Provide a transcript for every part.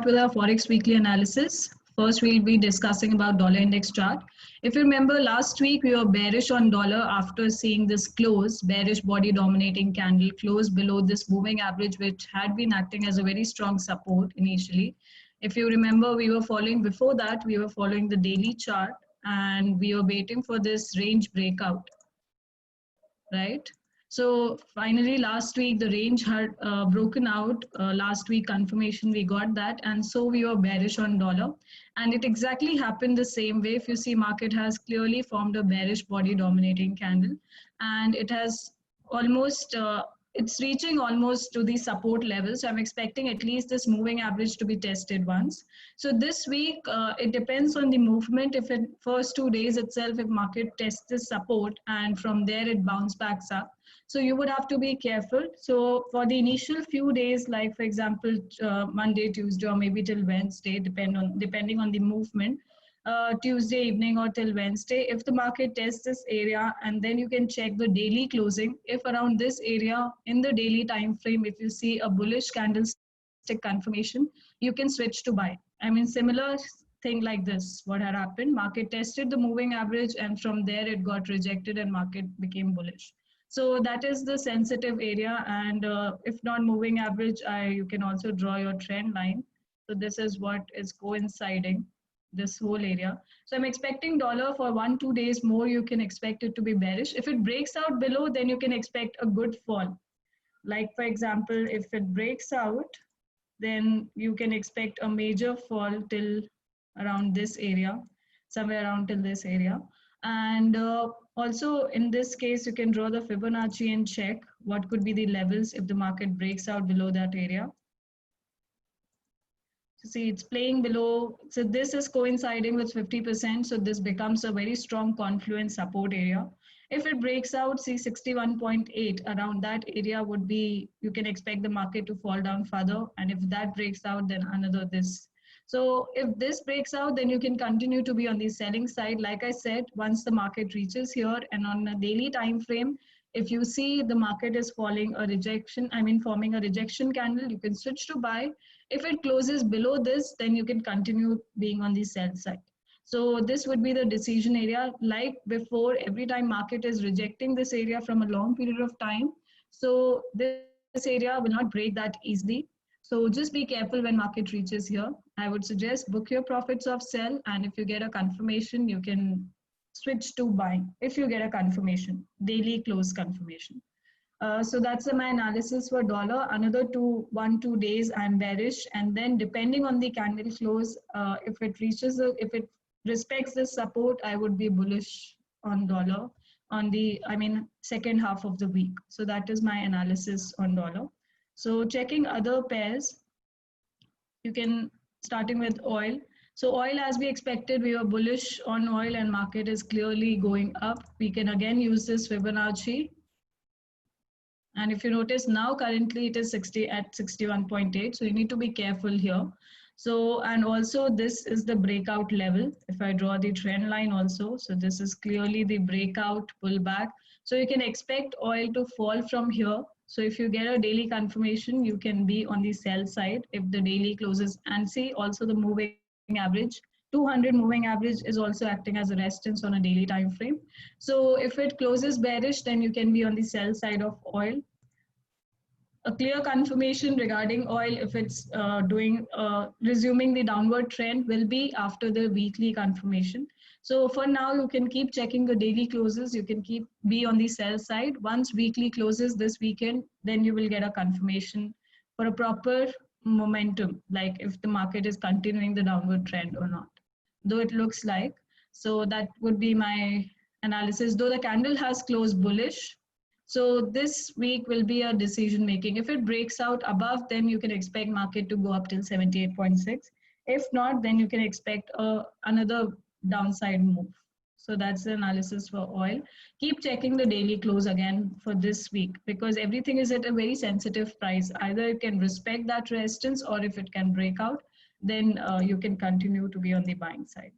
with our Forex weekly analysis. First, we'll be discussing about dollar index chart. If you remember last week, we were bearish on dollar after seeing this close, bearish body dominating candle close below this moving average, which had been acting as a very strong support initially. If you remember, we were following before that, we were following the daily chart and we were waiting for this range breakout, right? So finally, last week the range had broken out. Last week confirmation we got that, and so we were bearish on dollar, and it exactly happened the same way. If you see, market has clearly formed a bearish body dominating candle, and it has almost it's reaching almost to the support level. So I'm expecting at least this moving average to be tested once. So this week, it depends on the movement. If in first 2 days itself, if market tests this support and from there it bounce backs up, so you would have to be careful. So for the initial few days, like for example, Monday, Tuesday, or maybe till Wednesday, depending on the movement, Tuesday evening or till Wednesday, if the market tests this area, and then you can check the daily closing. If around this area in the daily time frame, if you see a bullish candlestick confirmation, you can switch to buy. I mean, similar thing like this, what had happened, market tested the moving average and from there it got rejected and market became bullish. So that is the sensitive area, and if not moving average, you can also draw your trend line. So this is what is coinciding this whole area. So I'm expecting dollar for 1-2 days more. You can expect it to be bearish. If it breaks out below, then you can expect a good fall. Like for example, if it breaks out, then you can expect a major fall till around this area, somewhere around till this area. And also in this case, you can draw the Fibonacci and check what could be the levels if the market breaks out below that area. So see, it's playing below. So this is coinciding with 50%. So this becomes a very strong confluence support area. If it breaks out, see 61.8, around that area would be, you can expect the market to fall down further. And if that breaks out, then another this. So if this breaks out, then you can continue to be on the selling side. Like I said, once the market reaches here and on a daily time frame, if you see the market is falling a rejection, I mean forming a rejection candle, you can switch to buy. If it closes below this, then you can continue being on the sell side. So this would be the decision area. Like before, every time market is rejecting this area from a long period of time, so this area will not break that easily. So just be careful when market reaches here. I would suggest book your profits of sell, and if you get a confirmation, you can switch to buying if you get a confirmation, daily close confirmation. So that's my analysis for dollar. Another 1-2 days I'm bearish, and then depending on the candle close, if it reaches, if it respects this support, I would be bullish on dollar on the, I mean, second half of the week. So that is my analysis on dollar. So checking other pairs, you can starting with oil. So oil, as we expected, we were bullish on oil and market is clearly going up. We can again use this Fibonacci. And if you notice now, currently it is 60 at 61.8. So you need to be careful here. So, and also this is the breakout level. If I draw the trend line also, so this is clearly the breakout pullback. So you can expect oil to fall from here. So if you get a daily confirmation, you can be on the sell side if the daily closes. And see also the moving average. 200 moving average is also acting as a resistance on a daily time frame. So if it closes bearish, then you can be on the sell side of oil. A clear confirmation regarding oil, if it's resuming the downward trend, will be after the weekly confirmation. So for now, you can keep checking the daily closes. You can be on the sell side. Once weekly closes this weekend, then you will get a confirmation for a proper momentum, like if the market is continuing the downward trend or not, though it looks like. So that would be my analysis, though the candle has closed bullish. So this week will be a decision making. If it breaks out above, then you can expect market to go up till 78.6. If not, then you can expect another downside move. So that's the analysis for oil. Keep checking the daily close again for this week, because everything is at a very sensitive price. Either it can respect that resistance, or if it can break out, then you can continue to be on the buying side,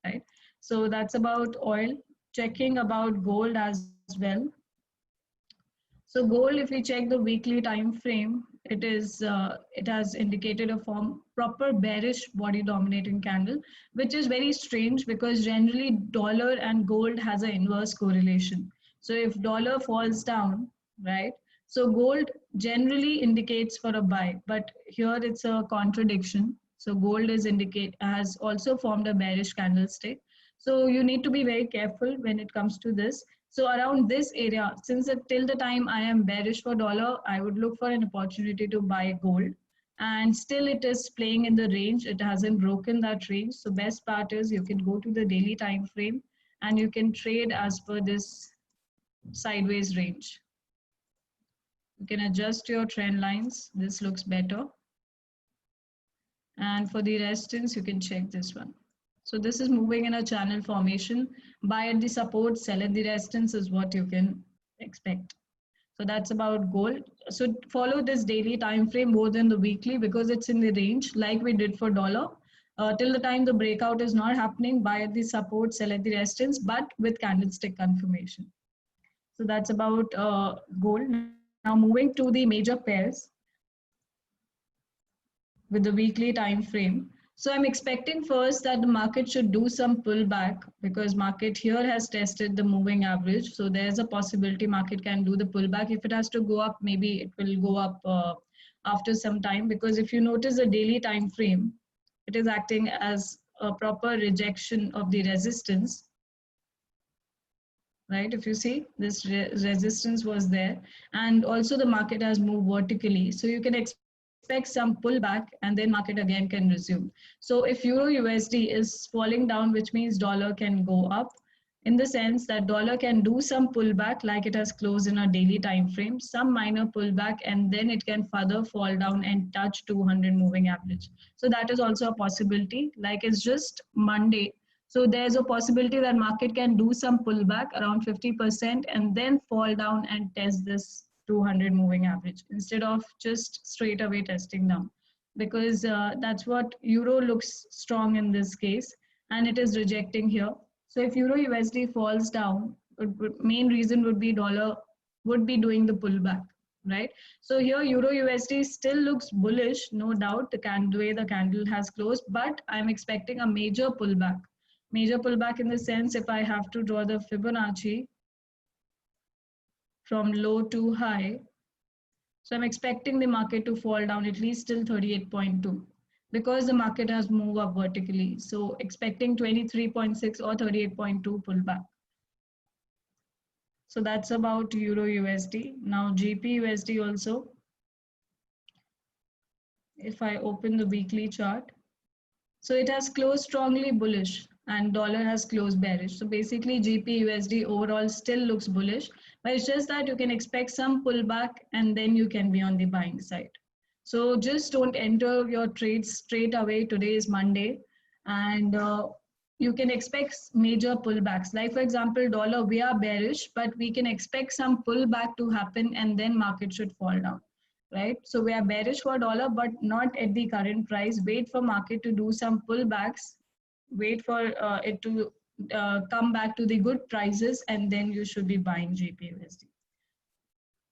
right? So that's about oil. Checking about gold as well. So gold, if we check the weekly time frame, it has indicated a proper bearish body dominating candle, which is very strange because generally dollar and gold has an inverse correlation. So if dollar falls down, right? So gold generally indicates for a buy, but here it's a contradiction. So gold has also formed a bearish candlestick. So you need to be very careful when it comes to this. So around this area, till the time I am bearish for dollar, I would look for an opportunity to buy gold. And still it is playing in the range. It hasn't broken that range. So best part is you can go to the daily time frame and you can trade as per this sideways range. You can adjust your trend lines. This looks better. And for the resistance, you can check this one. So this is moving in a channel formation. Buy at the support, sell at the resistance is what you can expect. So that's about gold. So follow this daily time frame more than the weekly because it's in the range like we did for dollar. Till the time the breakout is not happening, buy at the support, sell at the resistance, but with candlestick confirmation. So that's about gold. Now moving to the major pairs with the weekly time frame. So I'm expecting first that the market should do some pullback because market here has tested the moving average. So there's a possibility market can do the pullback. If it has to go up, maybe it will go up after some time, because if you notice the daily time frame, it is acting as a proper rejection of the resistance. Right, if you see this resistance was there, and also the market has moved vertically, so you can expect some pullback and then market again can resume. So if euro USD is falling down, which means dollar can go up, in the sense that dollar can do some pullback like it has closed in a daily time frame, some minor pullback, and then it can further fall down and touch 200 moving average. So that is also a possibility. Like it's just Monday, so there's a possibility that market can do some pullback around 50% and then fall down and test this 200 moving average instead of just straight away testing down, because that's what euro looks strong in this case, and it is rejecting here. So if euro USD falls down, main reason would be dollar would be doing the pullback, right? So here euro USD still looks bullish, no doubt, the way the candle has closed, but I'm expecting a major pullback. Major pullback in the sense, if I have to draw the Fibonacci from low to high, so I'm expecting the market to fall down at least till 38.2 because the market has moved up vertically. So expecting 23.6 or 38.2 pullback. So that's about euro USD. Now GP USD also. If I open the weekly chart, so it has closed strongly bullish and dollar has closed bearish. So basically GP USD overall still looks bullish, but it's just that you can expect some pullback and then you can be on the buying side. So just don't enter your trades straight away. Today is Monday, and you can expect major pullbacks. Like for example, dollar, we are bearish, but we can expect some pullback to happen and then market should fall down. Right, so we are bearish for dollar, but not at the current price. Wait for market to do some pullbacks, wait for it to come back to the good prices, and then you should be buying GPUSD.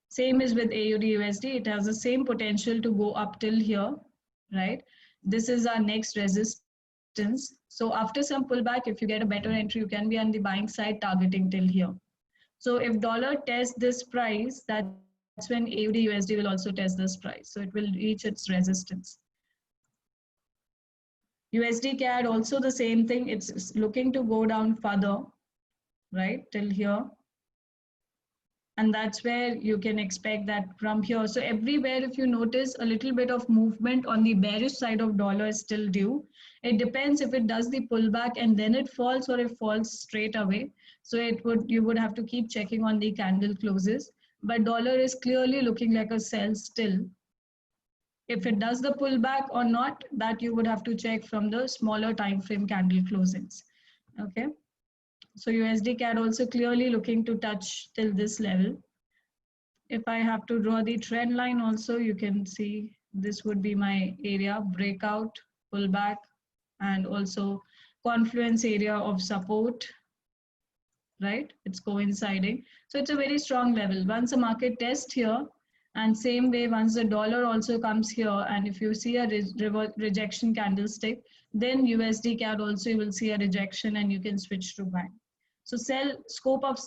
Same is with AUD USD. It has the same potential to go up till here, right? This is our next resistance. So after some pullback, if you get a better entry, you can be on the buying side targeting till here. So if dollar tests this price, that's when AUD USD will also test this price. So it will reach its resistance. USD CAD also the same thing. It's looking to go down further, right, till here. And that's where you can expect that from here. So everywhere, if you notice, a little bit of movement on the bearish side of dollar is still due. It depends if it does the pullback and then it falls, or it falls straight away. So you would have to keep checking on the candle closes. But dollar is clearly looking like a sell still. If it does the pullback or not, that you would have to check from the smaller time frame candle closings. Okay. So USD CAD also clearly looking to touch till this level. If I have to draw the trend line also, you can see this would be my area, breakout, pullback, and also confluence area of support. right? It's coinciding. So it's a very strong level. Once the market tests here, and same way, once the dollar also comes here, and if you see a rejection candlestick, then USD CAD also you will see a rejection and you can switch to buy. So sell scope of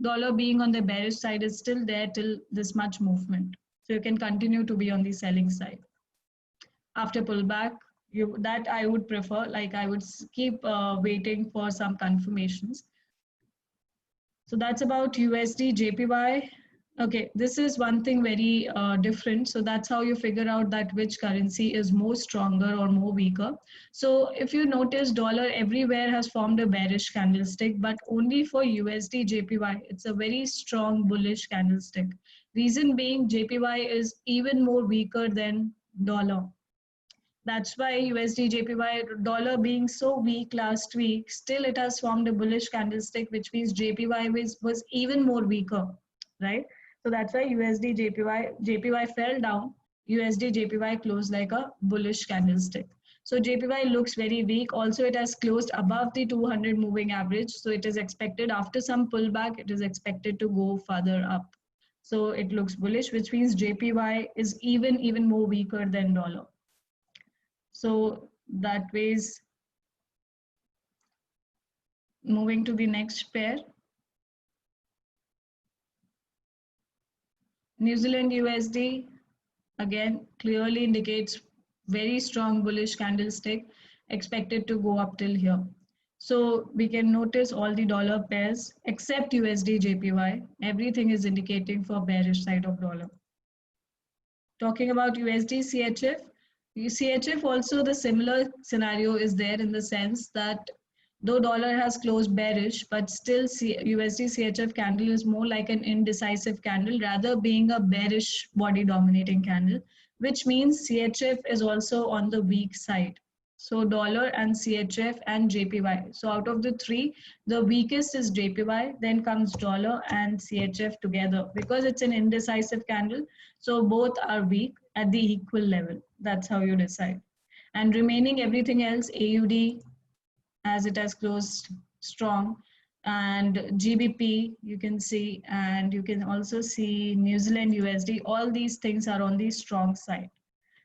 dollar being on the bearish side is still there till this much movement. So you can continue to be on the selling side. After pullback, that I would prefer, like I would keep waiting for some confirmations. So that's about USD, JPY. Okay, this is one thing very different. So that's how you figure out that which currency is more stronger or more weaker. So if you notice, dollar everywhere has formed a bearish candlestick, but only for USD, JPY, it's a very strong bullish candlestick. Reason being, JPY is even more weaker than dollar. That's why USD JPY dollar being so weak last week, still it has formed a bullish candlestick, which means JPY was even more weaker, right? So that's why USD JPY fell down. USD JPY closed like a bullish candlestick. So JPY looks very weak. Also, it has closed above the 200 moving average. So it is expected after some pullback, it is expected to go further up. So it looks bullish, which means JPY is even more weaker than dollar. So that ways, moving to the next pair, New Zealand USD, again, clearly indicates very strong bullish candlestick expected to go up till here. So we can notice all the dollar pairs except USD JPY, everything is indicating for bearish side of dollar. Talking about USD CHF, CHF also the similar scenario is there in the sense that though dollar has closed bearish, but still USD CHF candle is more like an indecisive candle rather being a bearish body dominating candle, which means CHF is also on the weak side. So dollar and CHF and JPY. So out of the three, the weakest is JPY, then comes dollar and CHF together because it's an indecisive candle. So both are weak at the equal level. That's how you decide. And remaining everything else, AUD, as it has closed strong, and GBP you can see, and you can also see New Zealand USD. All these things are on the strong side.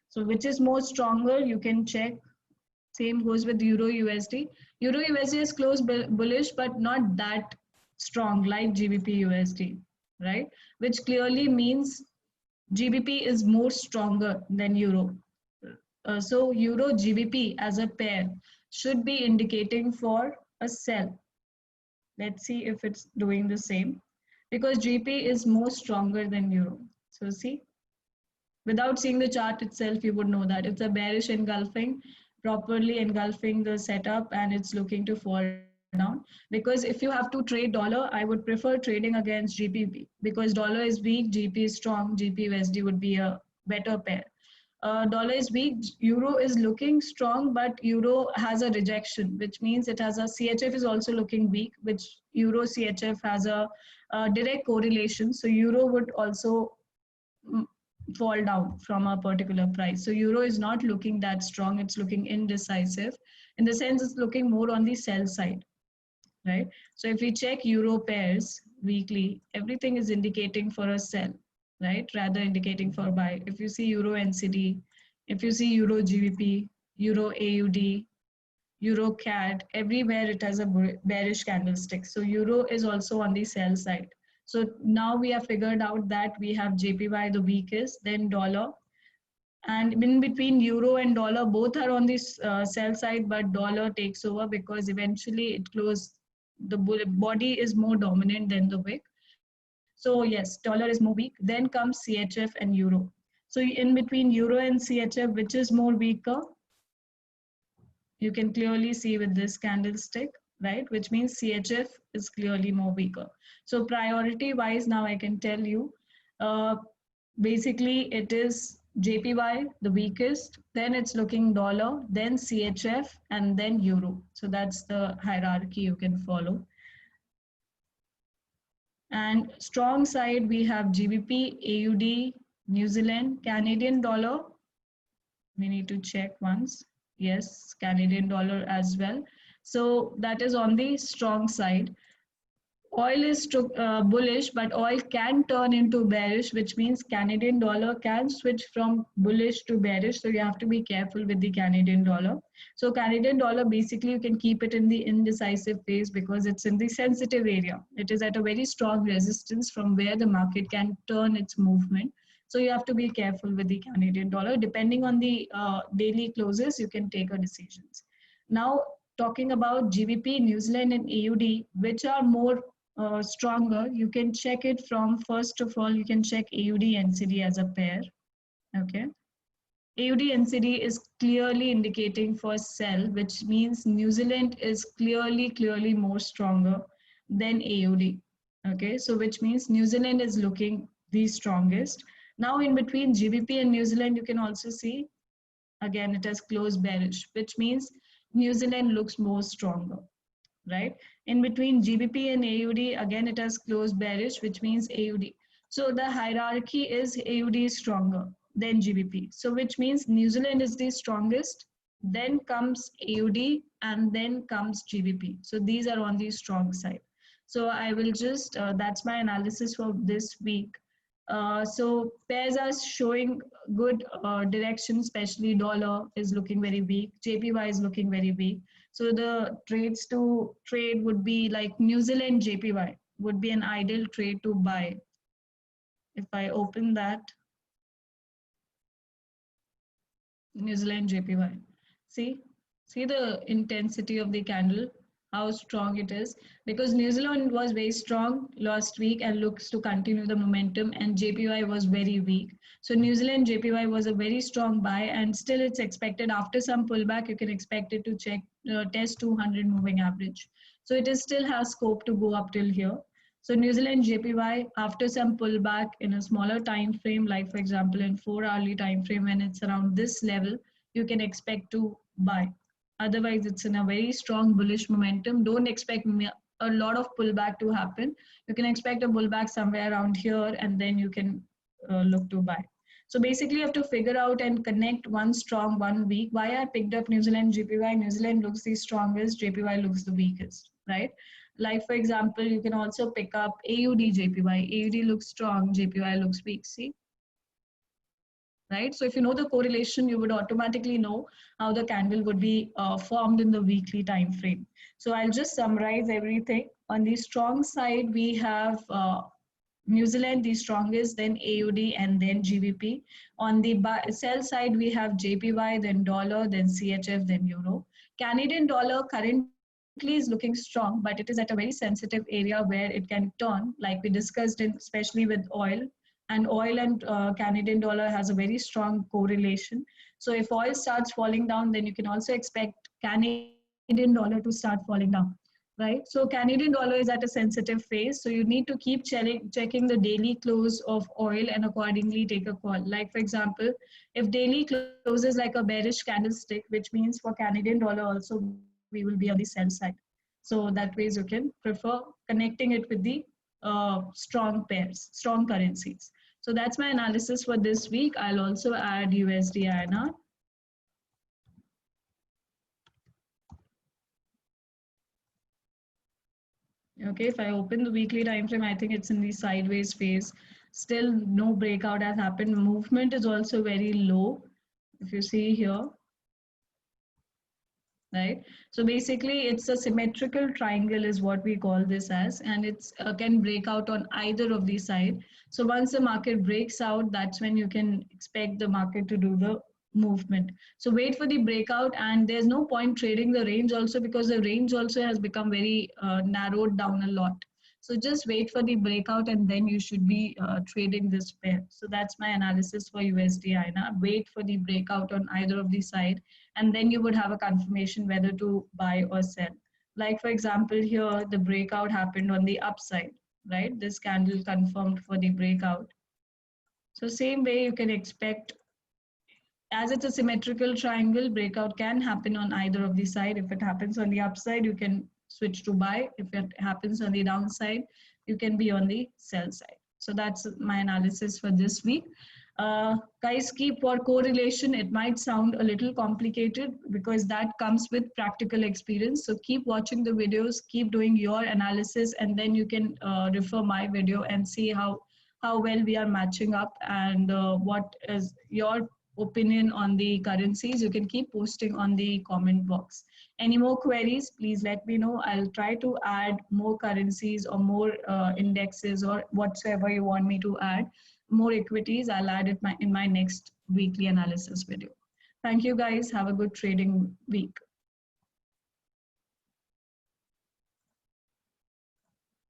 So which is more stronger, you can check. Same goes with Euro USD. Euro USD is closed bullish, but not that strong like GBP USD, right? Which clearly means GBP is more stronger than Euro. So Euro GBP as a pair should be indicating for a sell. Let's see if it's doing the same because GBP is more stronger than Euro. So see, without seeing the chart itself, you would know that it's a bearish engulfing, properly engulfing the setup, and it's looking to fall down. Because if you have to trade dollar, I would prefer trading against GBP because dollar is weak, GP is strong, GP USD would be a better pair. Dollar is weak, Euro is looking strong, but Euro has a rejection, which means it has a CHF is also looking weak, which Euro CHF has a direct correlation. So Euro would also fall down from a particular price. So Euro is not looking that strong. It's looking indecisive. In the sense, it's looking more on the sell side, right? So if we check Euro pairs weekly, everything is indicating for a sell, right? Rather indicating for buy. If you see Euro NCD, if you see Euro GBP, Euro AUD, Euro CAD, everywhere it has a bearish candlestick. So Euro is also on the sell side. So now we have figured out that we have JPY the weakest, then dollar. And in between Euro and dollar, both are on this sell side, but dollar takes over because eventually it closed, the body is more dominant than the wick. So yes, dollar is more weak. Then comes CHF and Euro. So in between Euro and CHF, which is more weaker? You can clearly see with this candlestick, right? Which means CHF is clearly more weaker. So priority wise, now I can tell you, basically it is JPY, the weakest, then it's looking dollar, then CHF, and then Euro. So that's the hierarchy you can follow. And strong side, we have GBP, AUD, New Zealand, Canadian dollar. We need to check once. Yes, Canadian dollar as well. So that is on the strong side. oil is bullish, but oil can turn into bearish, which means Canadian dollar can switch from bullish to bearish. So you have to be careful with the Canadian dollar. So Canadian dollar, basically you can keep it in the indecisive phase because it's in the sensitive area. It is at a very strong resistance from where the market can turn its movement. So you have to be careful with the Canadian dollar. Depending on the daily closes, you can take a decisions. Now, talking about GBP, New Zealand and AUD, which are more stronger, you can check it from, first of all, you can check AUD NCD as a pair. Okay. AUD NCD is clearly indicating for sell, which means New Zealand is clearly more stronger than AUD. Okay, so which means New Zealand is looking the strongest. Now in between GBP and New Zealand, you can also see, again, it has closed bearish, which means New Zealand looks more stronger, right? In between GBP and AUD, again, it has closed bearish, which means AUD. So the hierarchy is AUD is stronger than GBP. So which means New Zealand is the strongest, then comes AUD, and then comes GBP. So these are on the strong side. So I will just, that's my analysis for this week. So pairs are showing good direction, especially dollar is looking very weak. JPY is looking very weak. So the trades to trade would be like New Zealand JPY would be an ideal trade to buy. If I open that, New Zealand JPY, see the intensity of the candle, how strong it is, because New Zealand was very strong last week and looks to continue the momentum, and JPY was very weak. So New Zealand JPY was a very strong buy, and still it's expected after some pullback, you can expect it to test 200 moving average. So it is still has scope to go up till here. So New Zealand JPY, after some pullback in a smaller time frame, like for example in 4-hourly time frame, when it's around this level, you can expect to buy. Otherwise, it's in a very strong bullish momentum. Don't expect a lot of pullback to happen. You can expect a pullback somewhere around here, and then you can look to buy. So basically, you have to figure out and connect one strong, 1 weak. Why I picked up New Zealand JPY? New Zealand looks the strongest, JPY looks the weakest, right? Like for example, you can also pick up AUD JPY. AUD looks strong, JPY looks weak. See? Right? So if you know the correlation, you would automatically know how the candle would be formed in the weekly time frame. So I'll just summarize everything. On the strong side, we have New Zealand, the strongest, then AUD, and then GBP. On the sell side, we have JPY, then dollar, then CHF, then euro. Canadian dollar currently is looking strong, but it is at a very sensitive area where it can turn, like we discussed, especially with oil. And oil and Canadian dollar has a very strong correlation. So if oil starts falling down, then you can also expect Canadian dollar to start falling down, right? So Canadian dollar is at a sensitive phase. So you need to keep checking the daily close of oil and accordingly take a call. Like for example, if daily closes like a bearish candlestick, which means for Canadian dollar also, we will be on the sell side. So that ways you can prefer connecting it with the strong pairs, strong currencies. So that's my analysis for this week. I'll also add USD INR. Okay, if I open the weekly time frame, I think it's in the sideways phase. Still no breakout has happened. Movement is also very low. If you see here, right? So basically it's a symmetrical triangle is what we call this as, and it's can break out on either of these side. So once the market breaks out, that's when you can expect the market to do the movement. So wait for the breakout, and there's no point trading the range also, because the range also has become very narrowed down a lot. So just wait for the breakout, and then you should be trading this pair. So that's my analysis for USD INR. Wait for the breakout on either of the side, and then you would have a confirmation whether to buy or sell. Like for example, here the breakout happened on the upside, right? This candle confirmed for the breakout. So same way you can expect, as it's a symmetrical triangle, breakout can happen on either of the side. If it happens on the upside, you can switch to buy. If it happens on the downside, you can be on the sell side. So that's my analysis for this week. Guys, keep for correlation. It might sound a little complicated because that comes with practical experience. So keep watching the videos, keep doing your analysis, and then you can refer my video and see how well we are matching up and what is your opinion on the currencies. You can keep posting on the comment box. Any more queries, please let me know. I'll try to add more currencies or more indexes or whatsoever you want me to add, more equities. I'll add it in my next weekly analysis video. Thank you guys. Have a good trading week.